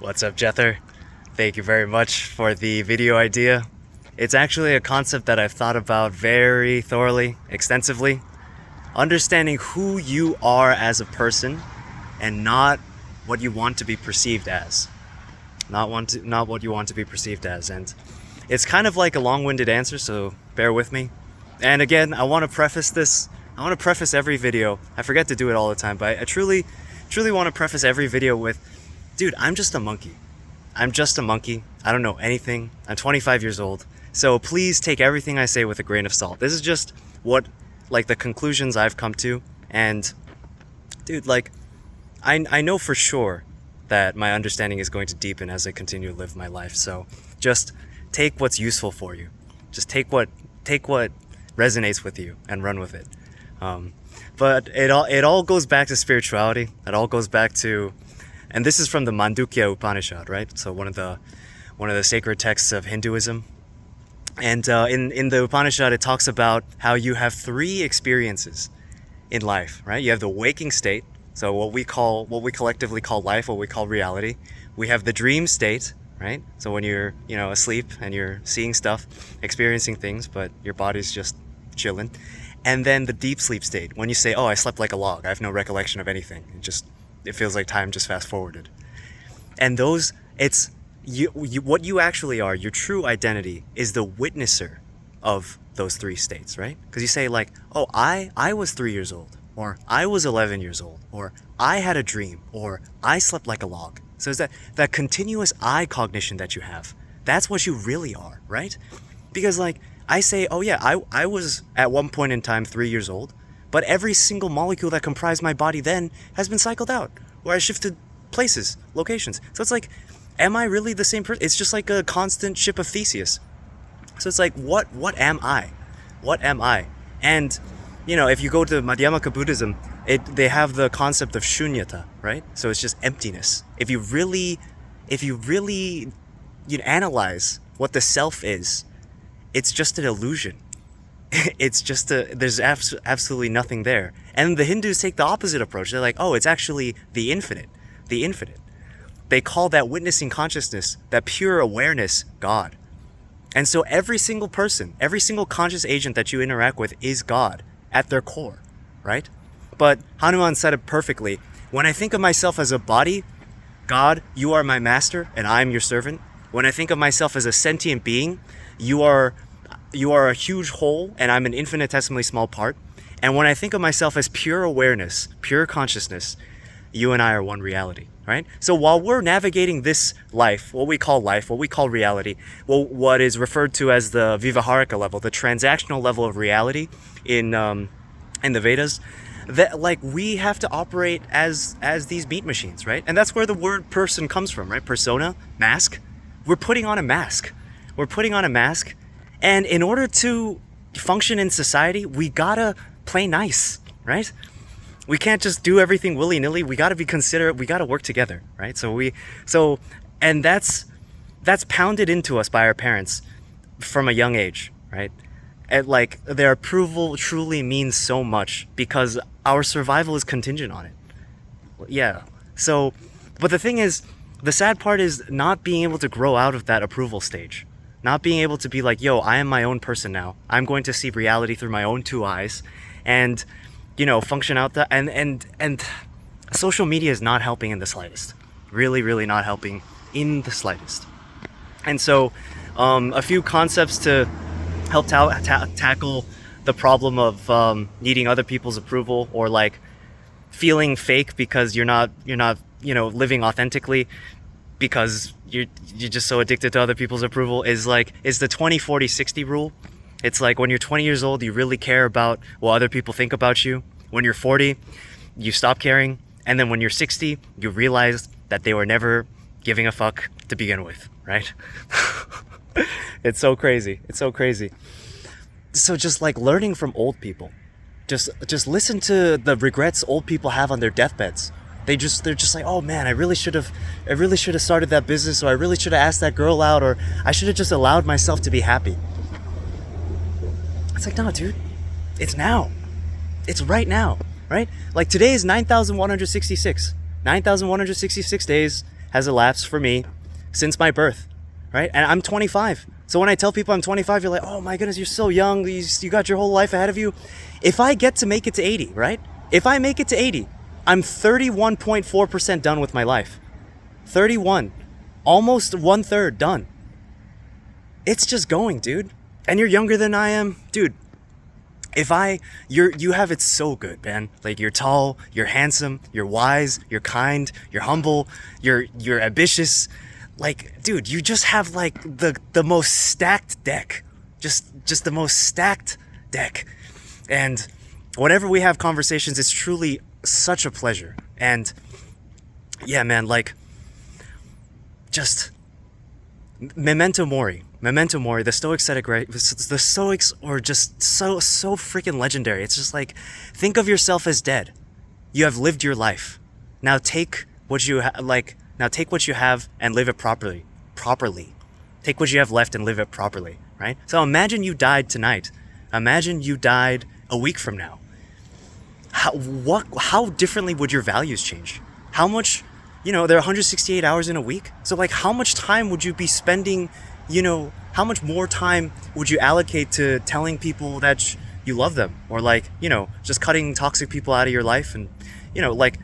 What's up, Jether? Thank you very much for the video idea. It's actually a concept that I've thought about very thoroughly, extensively. Understanding who you are as a person and not what you want to be perceived as. Not what you want to be perceived as. And it's kind of like a long-winded answer, so bear with me. And again, I want to preface every video. I forget to do it all the time, but I truly want to preface every video with, dude, I'm just a monkey. I'm just a monkey. I don't know anything. I'm 25 years old. So please take everything I say with a grain of salt. This is just the conclusions I've come to. And dude, I know for sure that my understanding is going to deepen as I continue to live my life. So just take what's useful for you. Just take what resonates with you and run with it. But it all goes back to spirituality. It all goes back to, and this is from the Mandukya Upanishad, right? So one of the sacred texts of Hinduism. And in the Upanishad, it talks about how you have three experiences in life, right? You have the waking state, so what we collectively call life, what we call reality. We have the dream state, right? So when you're asleep and you're seeing stuff, experiencing things, but your body's just chilling. And then the deep sleep state, when you say, "Oh, I slept like a log. I have no recollection of anything." It feels like time just fast forwarded. And those, it's what you actually are, your true identity is the witnesser of those three states, right? Because you say like, "Oh, I was 3 years old," or "I was 11 years old," or "I had a dream," or "I slept like a log." So it's that continuous I cognition that you have. That's what you really are, right? Because like I say, "Oh yeah, I was at one point in time 3 years old," but every single molecule that comprised my body then has been cycled out, or I shifted places, locations. So it's like, am I really the same person? It's just like a constant ship of Theseus. So it's like, what am I? What am I? And, if you go to Madhyamaka Buddhism, they have the concept of shunyata, right? So it's just emptiness. If you really analyze what the self is, it's just an illusion. There's absolutely nothing there. And the Hindus take the opposite approach. They're like, "Oh, it's actually the infinite. The infinite." They call that witnessing consciousness, that pure awareness, God. And so every single person, every single conscious agent that you interact with is God at their core, right? But Hanuman said it perfectly. When I think of myself as a body, God, you are my master and I am your servant. When I think of myself as a sentient being, you are a huge whole and I'm an infinitesimally small part. And when I think of myself as pure awareness, pure consciousness, you and I are one reality, right? So while we're navigating this life, what we call reality, what is referred to as the Vivaharika level, the transactional level of reality in the Vedas, that we have to operate as these meat machines, right? And that's where the word person comes from, right? Persona, mask. We're putting on a mask. And in order to function in society, we gotta play nice, right? We can't just do everything willy-nilly. We gotta be considerate. We gotta work together, right? And that's pounded into us by our parents from a young age, right? And their approval truly means so much because our survival is contingent on it. Yeah. So, but the thing is, the sad part is not being able to grow out of that approval stage. Not being able to be like, "Yo, I am my own person now. I'm going to see reality through my own two eyes," and function out that. And social media is not helping in the slightest. Really, really not helping in the slightest. And so, a few concepts to help tackle the problem of needing other people's approval or feeling fake because you're not living authentically because you're just so addicted to other people's approval is the 20-40-60 rule. It's like when you're 20 years old, you really care about what other people think about you. When you're 40, you stop caring. And then when you're 60, you realize that they were never giving a fuck to begin with, right? It's so crazy. So just learning from old people. Just listen to the regrets old people have on their deathbeds. They're just like, "Oh man, I really should have started that business, or I really should have asked that girl out, or I should have just allowed myself to be happy." It's like, no, dude, it's now. It's right now, right? Today is 9,166 days has elapsed for me since my birth, right? And I'm 25. So when I tell people I'm 25, you're like, oh my goodness, you're so young. You got your whole life ahead of you. If I get to make it to 80, right? If I make it to 80, I'm 31.4% done with my life. 31. Almost 1/3 done. It's just going, dude. And you're younger than I am. Dude, you have it so good, man. Like, you're tall, you're handsome, you're wise, you're kind, you're humble, you're ambitious. Like, dude, you just have like the most stacked deck. Just the most stacked deck. And whenever we have conversations, it's truly such a pleasure. And yeah, man, like, just memento mori. Memento mori. The Stoics said it great. The Stoics are just so freaking legendary. It's just like, think of yourself as dead. You have lived your life. Now take what you now take what you have and live it properly. Take what you have left and live it properly, right? So imagine you died tonight. Imagine you died a week from now. How differently would your values change? How much, there are 168 hours in a week. So like, how much time would you be spending, how much more time would you allocate to telling people that you love them? Or like, just cutting toxic people out of your life and, like,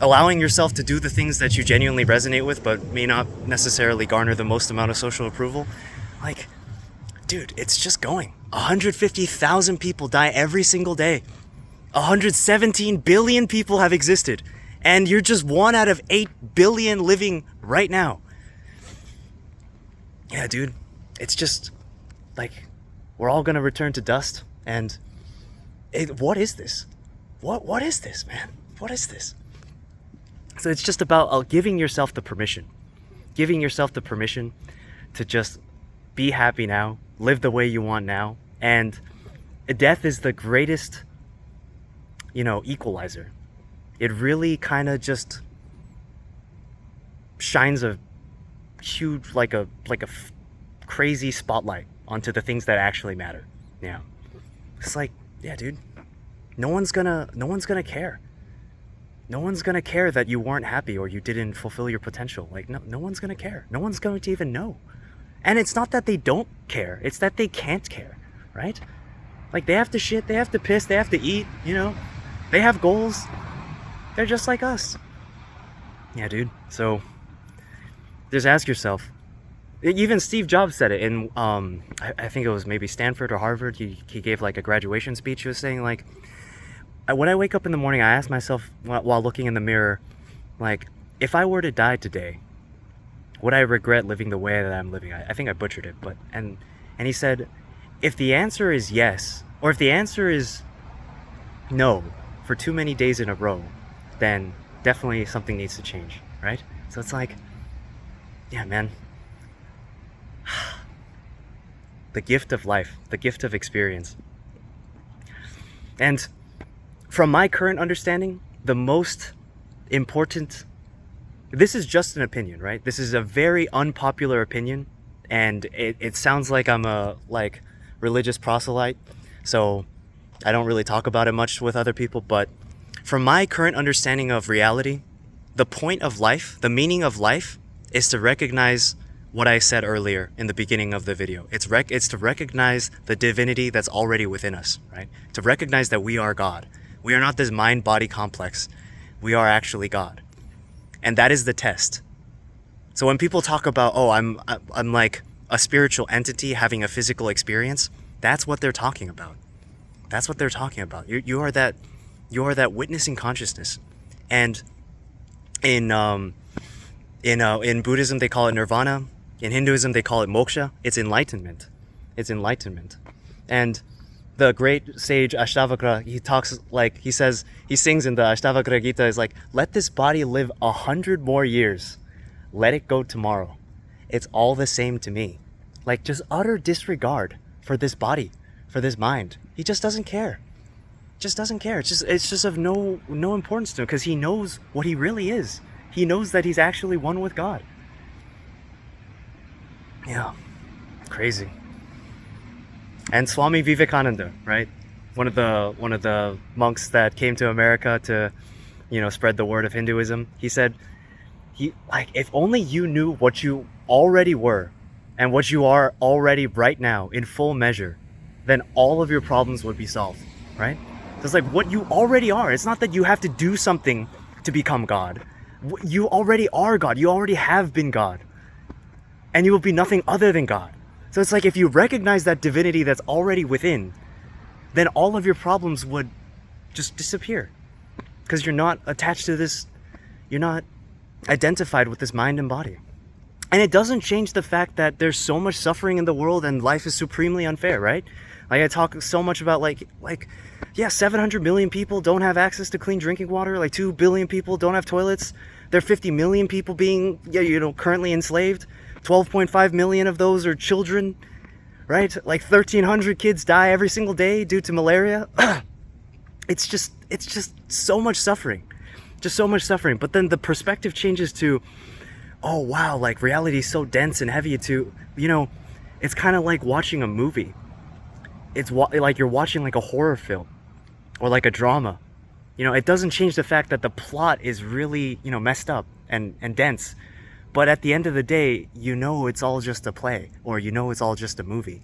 allowing yourself to do the things that you genuinely resonate with, but may not necessarily garner the most amount of social approval. Like, dude, it's just going. 150,000 people die every single day. 117 billion people have existed. And you're just 1 out of 8 billion living right now. Yeah, dude, it's just like, we're all gonna return to dust. And what is this? What is this, man? What is this? So it's just about giving yourself the permission to just be happy now, live the way you want now. And death is the greatest, equalizer. It really kind of just shines a huge, like a crazy spotlight onto the things that actually matter. Yeah. It's like, yeah, dude, no one's gonna care. No one's gonna care that you weren't happy or you didn't fulfill your potential. Like, no one's gonna care. No one's going to even know. And it's not that they don't care. It's that they can't care, right? Like, they have to shit, they have to piss, they have to eat, They have goals. They're just like us. Yeah, dude. So just ask yourself. Even Steve Jobs said it in, I think it was maybe Stanford or Harvard. He gave like a graduation speech. He was saying, like, when I wake up in the morning, I ask myself while looking in the mirror, like, if I were to die today, would I regret living the way that I'm living? I think I butchered it, but and he said, if the answer is yes, or if the answer is no for too many days in a row, then definitely something needs to change, right? So it's like, yeah, man. The gift of life, the gift of experience. And from my current understanding, the most important, this is just an opinion, right? This is a very unpopular opinion, and it sounds like I'm a religious proselyte, so I don't really talk about it much with other people, but from my current understanding of reality, the point of life, the meaning of life, is to recognize what I said earlier in the beginning of the video. It's to recognize the divinity that's already within us, right? To recognize that we are God. We are not this mind-body complex. We are actually God. And that is the test. So when people talk about, oh, I'm like a spiritual entity having a physical experience, that's what they're talking about. That's what they're talking about. You are that witnessing consciousness. And in Buddhism they call it nirvana. In Hinduism they call it moksha. It's enlightenment. It's enlightenment. And the great sage Ashtavakra, he sings in the Ashtavakra Gita, is like, let this body live 100 more years. Let it go tomorrow. It's all the same to me. Like, just utter disregard for this body, for this mind. He just doesn't care. Just doesn't care. It's just of no importance to him, because he knows what he really is. He knows that he's actually one with God. Yeah, crazy. And Swami Vivekananda, right? One of the monks that came to America to, spread the word of Hinduism. He said, Like, if only you knew what you already were and what you are already right now in full measure, then all of your problems would be solved, right? So it's like what you already are. It's not that you have to do something to become God. You already are God. You already have been God. And you will be nothing other than God. So it's like if you recognize that divinity that's already within, then all of your problems would just disappear. Because you're not attached to this, you're not identified with this mind and body. And it doesn't change the fact that there's so much suffering in the world and life is supremely unfair, right? Like I talk so much about yeah, 700 million people don't have access to clean drinking water. Like 2 billion people don't have toilets. There are 50 million people being, currently enslaved. 12.5 million of those are children, right? Like 1,300 kids die every single day due to malaria. It's just so much suffering. Just so much suffering. But then the perspective changes to, oh wow, like reality is so dense and heavy to, it's kind of like watching a movie. It's like you're watching like a horror film or like a drama. It doesn't change the fact that the plot is really, messed up and dense. But at the end of the day, it's all just a play, or it's all just a movie.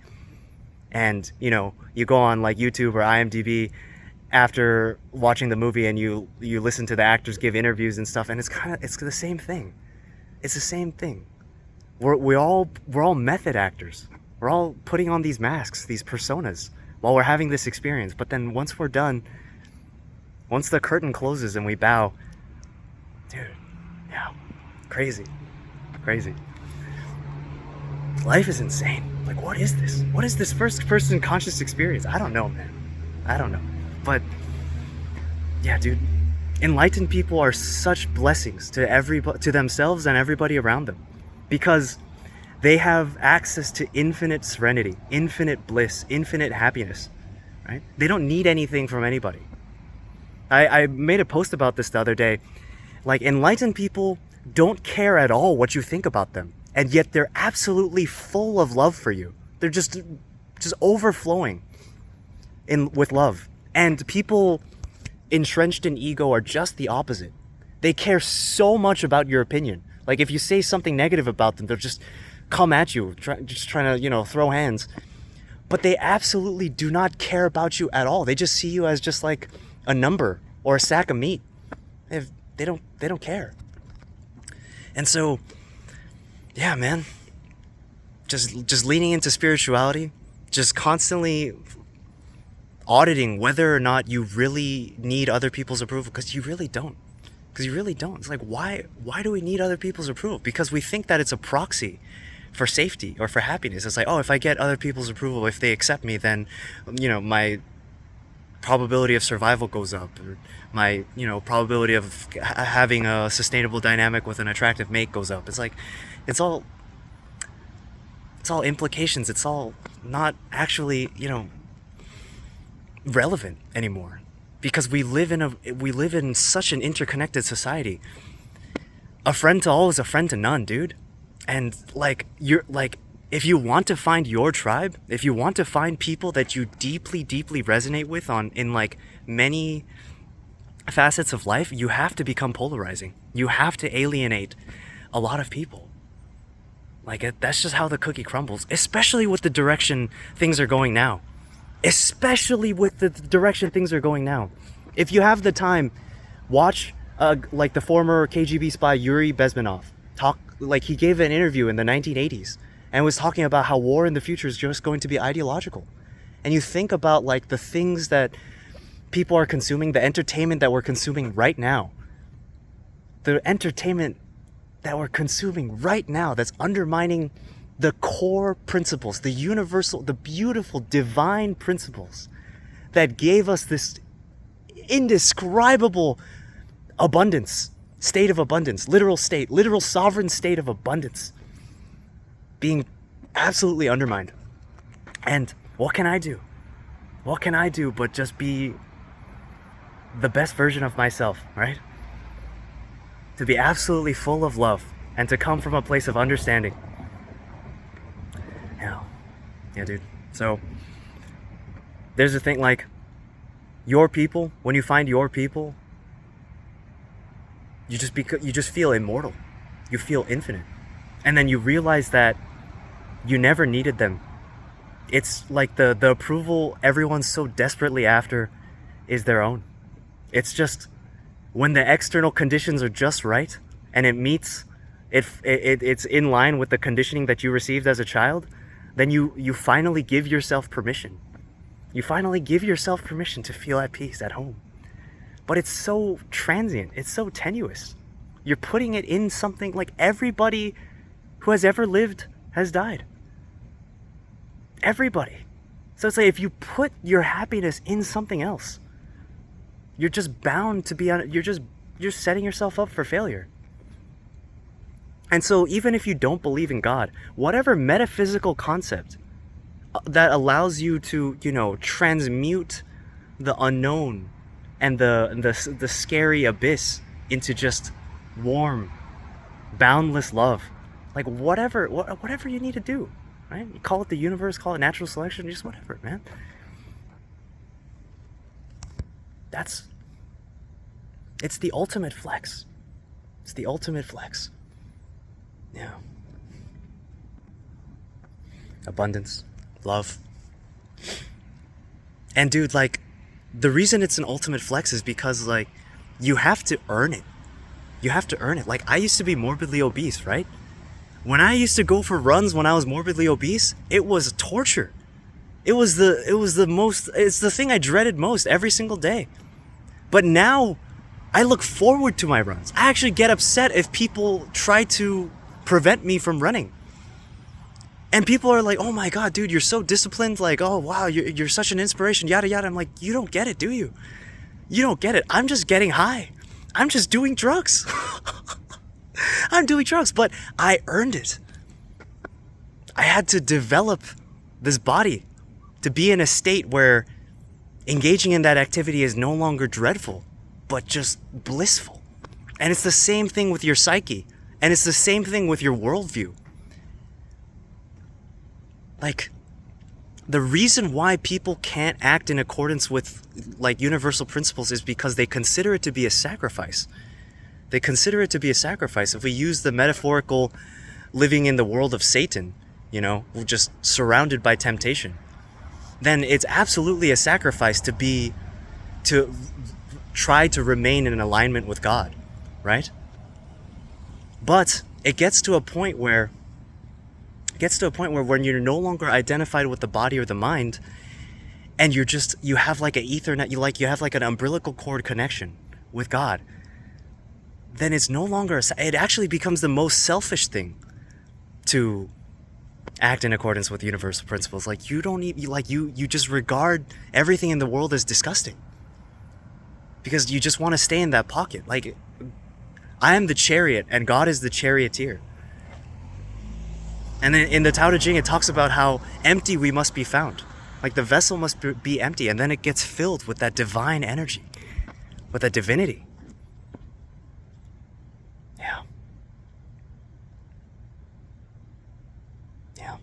And, you go on like YouTube or IMDb after watching the movie and you listen to the actors give interviews and stuff, and it's the same thing. It's the same thing. We're all method actors. We're all putting on these masks, these personas, while we're having this experience. But then once we're done, once the curtain closes and we bow, dude, yeah, crazy. Life is insane. Like, what is this? What is this first person conscious experience? I don't know, man. I don't know. But yeah, dude, enlightened people are such blessings to themselves and everybody around them, because they have access to infinite serenity, infinite bliss, infinite happiness, right? They don't need anything from anybody. I made a post about this the other day. Like, enlightened people don't care at all what you think about them, and yet they're absolutely full of love for you. They're just overflowing with love. And people entrenched in ego are just the opposite. They care so much about your opinion. Like, if you say something negative about them, they'll just come at you, just trying to, throw hands. But they absolutely do not care about you at all. They just see you as just like a number or a sack of meat. They don't care. And so, yeah, man, just leaning into spirituality, just constantly auditing whether or not you really need other people's approval, because you really don't. It's like, why do we need other people's approval? Because we think that it's a proxy for safety or for happiness. It's like, oh, if I get other people's approval, if they accept me, then, my probability of survival goes up, or my, probability of having a sustainable dynamic with an attractive mate goes up. It's like, it's all implications. It's all not actually, relevant anymore, because we live in such an interconnected society. A friend to all is a friend to none, dude. And if you want to find your tribe, if you want to find people that you deeply resonate with in like many facets of life, you have to become polarizing. You have to alienate a lot of people. Like, that's just how the cookie crumbles, especially with the direction things are going now. If you have the time, watch like the former KGB spy Yuri Bezmenov talk. Like, he gave an interview in the 1980s and was talking about how war in the future is just going to be ideological. And you think about like the things that people are consuming, the entertainment that we're consuming right now. The entertainment that we're consuming right now that's undermining the core principles, the universal, the beautiful, divine principles that gave us this indescribable abundance, state of abundance, literal sovereign state of abundance, being absolutely undermined. And what can I do? What can I do but just be the best version of myself, right? To be absolutely full of love and to come from a place of understanding. Yeah, dude. So there's a thing, like, your people, when you find your people, you just feel immortal. You feel infinite. And then you realize that you never needed them. It's like the approval everyone's so desperately after is their own. It's just when the external conditions are just right and it meets it's in line with the conditioning that you received as a child, then you finally give yourself permission. You finally give yourself permission to feel at peace at home. But it's so transient, it's so tenuous. You're putting it in something like everybody who has ever lived has died. Everybody. So it's like if you put your happiness in something else, you're just bound to be on. You're setting yourself up for failure. And so even if you don't believe in God, whatever metaphysical concept that allows you to, transmute the unknown and the scary abyss into just warm, boundless love, like whatever you need to do, right? You call it the universe, call it natural selection, just whatever, man. It's the ultimate flex. It's the ultimate flex. Yeah. Abundance, love. And dude, like, the reason it's an ultimate flex is because, like, you have to earn it. You have to earn it. Like, I used to be morbidly obese, right? When I used to go for runs when I was morbidly obese, it was torture. It's the thing I dreaded most every single day. But now I look forward to my runs. I actually get upset if people try to prevent me from running. And people are like, oh my God, dude, you're so disciplined. Like, oh wow, you're such an inspiration, yada yada. I'm like, you don't get it, do you? You don't get it. I'm just getting high. I'm just doing drugs. I'm doing drugs, but I earned it. I had to develop this body to be in a state where engaging in that activity is no longer dreadful, but just blissful. And it's the same thing with your psyche. And it's the same thing with your worldview. Like, the reason why people can't act in accordance with, like, universal principles is because they consider it to be a sacrifice. They consider it to be a sacrifice. If we use the metaphorical living in the world of Satan, we're just surrounded by temptation, then it's absolutely a sacrifice to try to remain in alignment with God, right? But it gets to a point where when you're no longer identified with the body or the mind, and you have like an ethernet, you have like an umbilical cord connection with God, then it's no longer, it actually becomes the most selfish thing to act in accordance with universal principles. Like, you don't need, you just regard everything in the world as disgusting because you just want to stay in that pocket. Like, I am the chariot and God is the charioteer. And then in the Tao Te Ching, it talks about how empty we must be found. Like, the vessel must be empty, and then it gets filled with that divine energy, with that divinity. Yeah. Yeah. All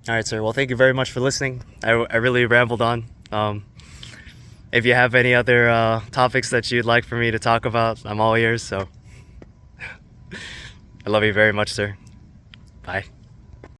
right, sir. Well, thank you very much for listening. I really rambled on. If you have any other topics that you'd like for me to talk about, I'm all ears. So I love you very much, sir. Bye.